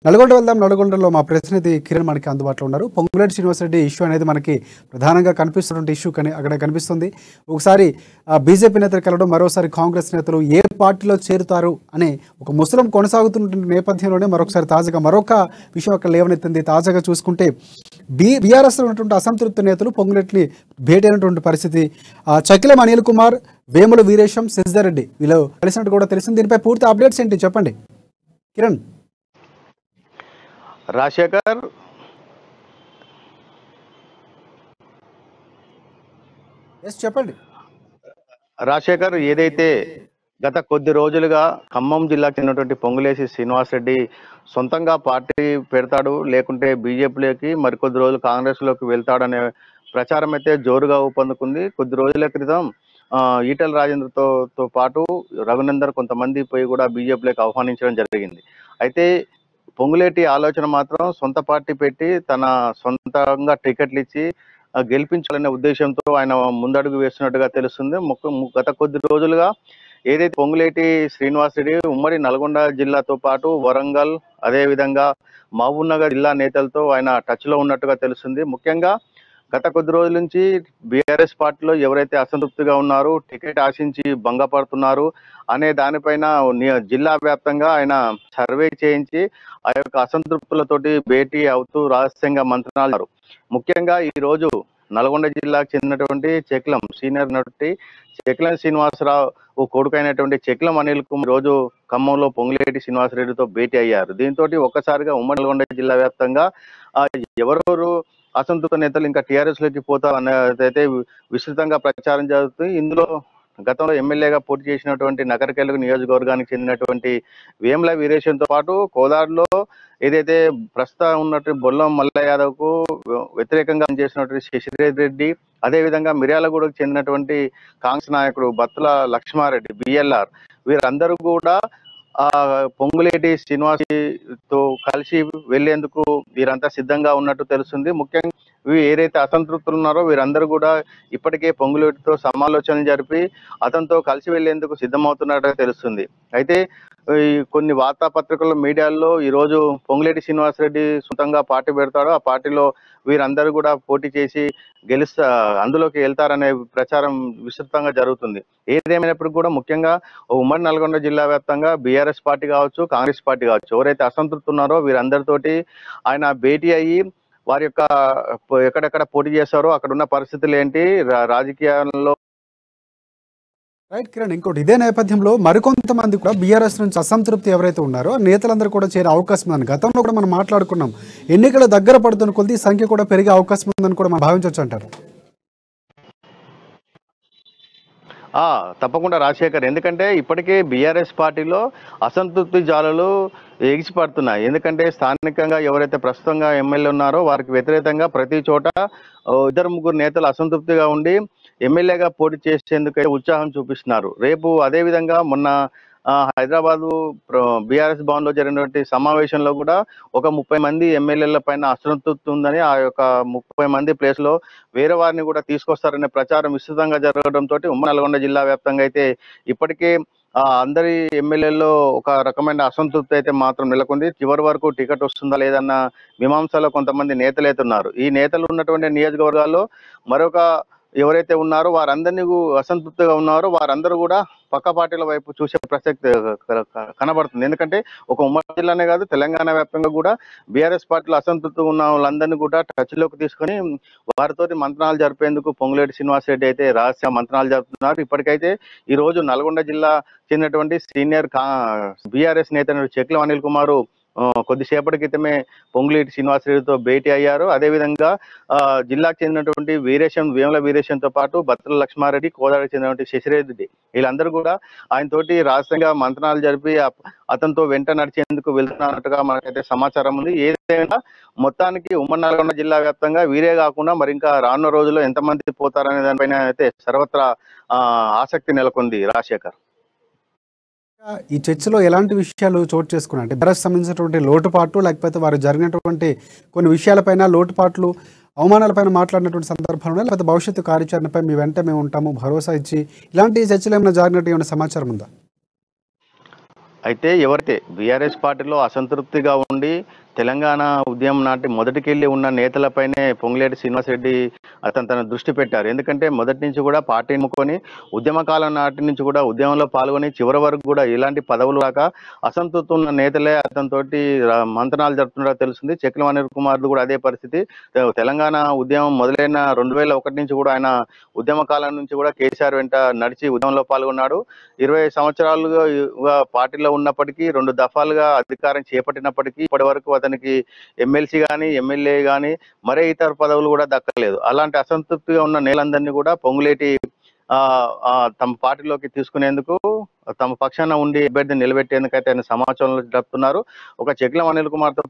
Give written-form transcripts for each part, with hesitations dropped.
నల్గొండ వెళ్దాం. నల్గొండలో మా ప్రతినిధి కిరణ్ మనకి అందుబాటులో ఉన్నారు. పొంగులేటి శ్రీనివాసరెడ్డి ఇష్యూ అనేది మనకి ప్రధానంగా కనిపిస్తున్నటువంటి ఇష్యూ అక్కడ కనిపిస్తుంది. ఒకసారి బీజేపీ నేతలు కలవడం, మరోసారి కాంగ్రెస్ నేతలు ఏ పార్టీలో చేరుతారు అనే ఒక ముసలం కొనసాగుతున్న నేపథ్యంలోనే మరొకసారి తాజాగా మరొక విషయం అక్కడ లేవనెత్తింది. తాజాగా చూసుకుంటే బీఆర్ఎస్లో ఉన్నటువంటి అసంతృప్తి నేతలు పొంగులేటిని భేటీ అయినటువంటి పరిస్థితి. చకిలం అనిల్ కుమార్, వేముల వీరేశం, శశిధర్ రెడ్డి వీళ్ళు కలిసినట్టు కూడా తెలిసింది. దీనిపై పూర్తి అప్డేట్స్ ఏంటి చెప్పండి కిరణ్. రాజశేఖర్, చెప్పండి. రాజశేఖర్, ఏదైతే గత కొద్ది రోజులుగా ఖమ్మం జిల్లాకు చెందినటువంటి పొంగులేటి శ్రీనివాసరెడ్డి సొంతంగా పార్టీ పెడతాడు, లేకుంటే బీజేపీలోకి, మరికొద్ది రోజులు కాంగ్రెస్లోకి వెళ్తాడనే ప్రచారం అయితే జోరుగా ఊపందుకుంది. కొద్ది రోజుల క్రితం ఈటెల రాజేంద్రతో పాటు రఘునందన్ కొంతమంది పోయి కూడా బీజేపీలోకి ఆహ్వానించడం జరిగింది. అయితే పొంగులేటి ఆలోచన మాత్రం సొంత పార్టీ పెట్టి తన సొంతంగా టికెట్లు ఇచ్చి గెలిపించాలనే ఉద్దేశంతో ఆయన ముందడుగు వేస్తున్నట్టుగా తెలుస్తుంది. గత కొద్ది రోజులుగా ఏదైతే పొంగులేటి శ్రీనివాసరెడ్డి ఉమ్మడి నల్గొండ జిల్లాతో పాటు వరంగల్, అదేవిధంగా మహబూబ్ నగర్ జిల్లా నేతలతో ఆయన టచ్లో ఉన్నట్టుగా తెలుస్తుంది. ముఖ్యంగా గత కొద్ది రోజుల నుంచి బీఆర్ఎస్ పార్టీలో ఎవరైతే అసంతృప్తిగా ఉన్నారో, టికెట్ ఆశించి భంగపడుతున్నారు అనే దానిపైన జిల్లా వ్యాప్తంగా ఆయన సర్వే చేయించి ఆ యొక్క అసంతృప్తులతోటి భేటీ అవుతూ రహస్యంగా మంత్రాలు. ముఖ్యంగా ఈ రోజు నల్గొండ జిల్లాకు చెందినటువంటి చెక్లం సీనియర్ నటి చెక్లం శ్రీనివాసరావు కొడుకైనటువంటి చెక్లం అనిల్ కుమార్ రోజు ఖమ్మంలో పొంగులేటి శ్రీనివాసరెడ్డితో భేటీ అయ్యారు. దీంతో ఒక్కసారిగా ఉమ్మడి నల్గొండ జిల్లా వ్యాప్తంగా ఎవరెవరు అసంతృప్త నేతలు ఇంకా టీఆర్ఎస్ లోకి పోతారు అనేది విస్తృతంగా ప్రచారం జరుగుతుంది. ఇందులో గతంలో ఎమ్మెల్యేగా పోటీ చేసినటువంటి నగరకెలుగు నియోజకవర్గానికి చెందినటువంటి వేముల వీరేశంతో పాటు కోదాడులో ఏదైతే ప్రస్తుతం ఉన్నటువంటి బొల్లం మల్లయ్య యాదవ్ కు వ్యతిరేకంగా చేసినటువంటి శశిధర్ రెడ్డి, అదేవిధంగా మిర్యాలగూడకు చెందినటువంటి కాంగ్రెస్ నాయకుడు బత్తుల లక్ష్మారెడ్డి బిఎల్ఆర్, వీరందరూ కూడా పొంగులేటి శ్రీనివాసతో కలిసి వెళ్లేందుకు వీరంతా సిద్ధంగా ఉన్నట్టు తెలుస్తుంది. ముఖ్యంగా ఏదైతే అసంతృప్తులు ఉన్నారో వీరందరూ కూడా ఇప్పటికే పొంగులేటితో సమాలోచనలు జరిపి అతనితో కలిసి వెళ్లేందుకు సిద్ధమవుతున్నట్టుగా తెలుస్తుంది. అయితే కొన్ని వార్తాపత్రికల్లో, మీడియాల్లో ఈరోజు పొంగులేటి శ్రీనివాసరెడ్డి సొంతంగా పార్టీ పెడతాడు, ఆ పార్టీలో వీరందరూ కూడా పోటీ చేసి అందులోకి వెళ్తారనే ప్రచారం విస్తృతంగా జరుగుతుంది. ఏదేమైనప్పటికీ కూడా ముఖ్యంగా ఉమ్మడి నల్గొండ జిల్లా వ్యాప్తంగా బీఆర్ఎస్ పార్టీ కావచ్చు, కాంగ్రెస్ పార్టీ కావచ్చు, ఎవరైతే అసంతృప్తి ఉన్నారో వీరందరితోటి ఆయన భేటీ అయ్యి వారి యొక్క ఎక్కడెక్కడ పోటీ చేస్తారో అక్కడ ఉన్న పరిస్థితులు ఏంటి, రాజకీయాల్లో రైట్ కిరణ్. ఇంకోటి ఇదే నేపథ్యంలో మరికొంతమంది కూడా బీఆర్ఎస్ నుంచి అసంతృప్తి ఎవరైతే ఉన్నారో నేతలందరూ కూడా చేరే అవకాశం ఉందని గతంలో కూడా మనం మాట్లాడుకున్నాం. ఎన్నికలు దగ్గర పడుతున్న కొద్ది సంఖ్య కూడా పెరిగే అవకాశం ఉందని కూడా మనం భావించవచ్చు అంటారు. తప్పకుండా రాజశేఖర్, ఎందుకంటే ఇప్పటికే బీఆర్ఎస్ పార్టీలో అసంతృప్తి జాలలు ఎగిసిపడుతున్నాయి. ఎందుకంటే స్థానికంగా ఎవరైతే ప్రస్తుతంగా ఎమ్మెల్యే ఉన్నారో వారికి వ్యతిరేకంగా ప్రతి చోట ఇద్దరు ముగ్గురు నేతలు అసంతృప్తిగా ఉండి ఎమ్మెల్యేగా పోటీ చేసేందుకు ఉత్సాహం చూపిస్తున్నారు. రేపు అదేవిధంగా మొన్న హైదరాబాదు బీఆర్ఎస్ భవన్ లో జరిగినటువంటి సమావేశంలో కూడా ఒక 30 మంది ఎమ్మెల్యేల పైన అసంతృప్తి ఉందని, ఆ యొక్క 30 మంది ప్లేస్ లో వేరే వారిని కూడా తీసుకొస్తారనే ప్రచారం విస్తృతంగా జరగడంతో ఉమ్మడి నల్గొండ జిల్లా వ్యాప్తంగా అయితే ఇప్పటికే అందరి ఎమ్మెల్యేల్లో ఒక రకమైన అసంతృప్తి అయితే మాత్రం నెలకొంది. చివరి వరకు టికెట్ వస్తుందా లేదన్న మీమాంసలో కొంతమంది నేతలు అయితే ఉన్నారు. ఈ నేతలు ఉన్నటువంటి నియోజకవర్గాల్లో మరొక ఎవరైతే ఉన్నారో వారందరినీ అసంతృప్తిగా ఉన్నారో వారందరూ కూడా పక్క పార్టీల వైపు చూసే ప్రసక్తి కనబడుతుంది. ఎందుకంటే ఒక ఉమ్మడి జిల్లానే కాదు, తెలంగాణ వ్యాప్తంగా కూడా బీఆర్ఎస్ పార్టీలో అసంతృప్తిగా ఉన్న వాళ్ళందరినీ కూడా టచ్లోకి తీసుకొని వారితో మంత్రాలు జరిపేందుకు పొంగులేటి శ్రీనివాసరెడ్డి అయితే రహస్య మంత్రాలు జరుపుతున్నారు. ఇప్పటికైతే ఈ రోజు నల్గొండ జిల్లా చెందినటువంటి సీనియర్ బీఆర్ఎస్ నేత చెక్లం అనిల్ కుమార్ కొద్దిసేపటి క్రితమే పొంగులేటి శ్రీనివాసరెడ్డితో భేటీ అయ్యారు. అదేవిధంగా జిల్లాకు చెందినటువంటి వేముల వీరేశంతో పాటు బత్తుల లక్ష్మారెడ్డి, కోదాడకు చెందినటువంటి శశిధర్ రెడ్డి వీళ్ళందరూ కూడా ఆయనతోటి రహస్యంగా మంత్రాలు జరిపి అతనితో వెంట నడిచేందుకు వెళ్తున్నట్టుగా మనకైతే సమాచారం ఉంది. ఏదైనా మొత్తానికి ఉమ్మడి నల్గొండ జిల్లా వ్యాప్తంగా వీరే కాకుండా మరి ఇంకా రానున్న రోజుల్లో ఎంతమంది పోతారనే దానిపైన అయితే సర్వత్రా ఆసక్తి నెలకొంది. రాజశేఖర్, ఈ చర్చలో ఎలాంటి విషయాలు చోటు చేసుకున్నాయి అంటే బీఆర్ఎస్ సంబంధించినటువంటి లోటుపాట్లు, లేకపోతే వారు జరిగినటువంటి కొన్ని విషయాలపైన లోటుపాట్లు, అవమానాలపైన మాట్లాడినటువంటి సందర్భాలు, లేకపోతే భవిష్యత్తు కార్యాచరణపై మీ వెంట మేము ఉంటాము భరోసా ఇచ్చి ఇలాంటి చర్చలు ఏమైనా జరిగినట్టు ఏమైనా సమాచారం ఉందా? అయితే ఎవరైతే బీఆర్ఎస్ పార్టీలో అసంతృప్తిగా ఉండి తెలంగాణ ఉద్యమం నాటి మొదటికెళ్ళి ఉన్న నేతలపైనే పొంగులేటి శ్రీనివాసరెడ్డి తన దృష్టి పెట్టారు. ఎందుకంటే మొదటి నుంచి కూడా పార్టీ ఎన్నుకొని ఉద్యమకాలం నాటి నుంచి కూడా ఉద్యమంలో పాల్గొని చివరి వరకు కూడా ఎలాంటి పదవులు రాక అసంతృప్తి ఉన్న నేతలే అతనితోటి మంతనాలు జరుపుతున్నారో తెలుస్తుంది. చెక్కిల అనిల్ కుమార్ది కూడా అదే పరిస్థితి. తెలంగాణ ఉద్యమం మొదలైన 2001 నుంచి కూడా ఆయన ఉద్యమ కాలం నుంచి కూడా కేసీఆర్ వెంట నడిచి ఉద్యమంలో పాల్గొన్నాడు. 20 సంవత్సరాలుగా పార్టీలో ఉన్నప్పటికీ 2 దఫాలుగా అధికారం చేపట్టినప్పటికీ ఇప్పటి వరకు అతనికి ఎమ్మెల్సీ కానీ ఎమ్మెల్యే కానీ మరే ఇతర పదవులు కూడా దక్కలేదు. అలాంటి అసంతృప్తిగా ఉన్న నేలందరినీ కూడా పొంగులేటి తమ పార్టీలోకి తీసుకునేందుకు తమ పక్షాన ఉండి అభ్యర్థిని నిలబెట్టేందుకైతే ఆయన సమాచారంలో జరుపుతున్నారు. ఒక చెక్లం అనిల్ కుమార్తో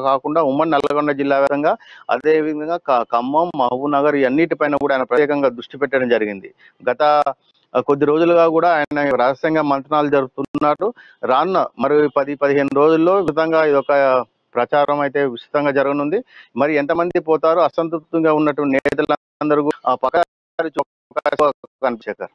కాకుండా ఉమ్మడి నల్లగొండ జిల్లా వ్యాప్తంగా అదేవిధంగా ఖమ్మం, మహబూబ్ నగర్ అన్నిటిపైన కూడా ఆయన ప్రత్యేకంగా దృష్టి పెట్టడం జరిగింది. గత కొద్ది రోజులుగా కూడా ఆయన రహస్యంగా మంత్రాలు జరుపుతున్నారు. రానున్న మరి 10-15 రోజుల్లో విధంగా ఇదొక ప్రచారం అయితే విస్తృతంగా జరగనుంది. మరి ఎంతమంది పోతారో అసంతృప్తిగా ఉన్నటువంటి నేతలందరూ పక్క కనిపించారు.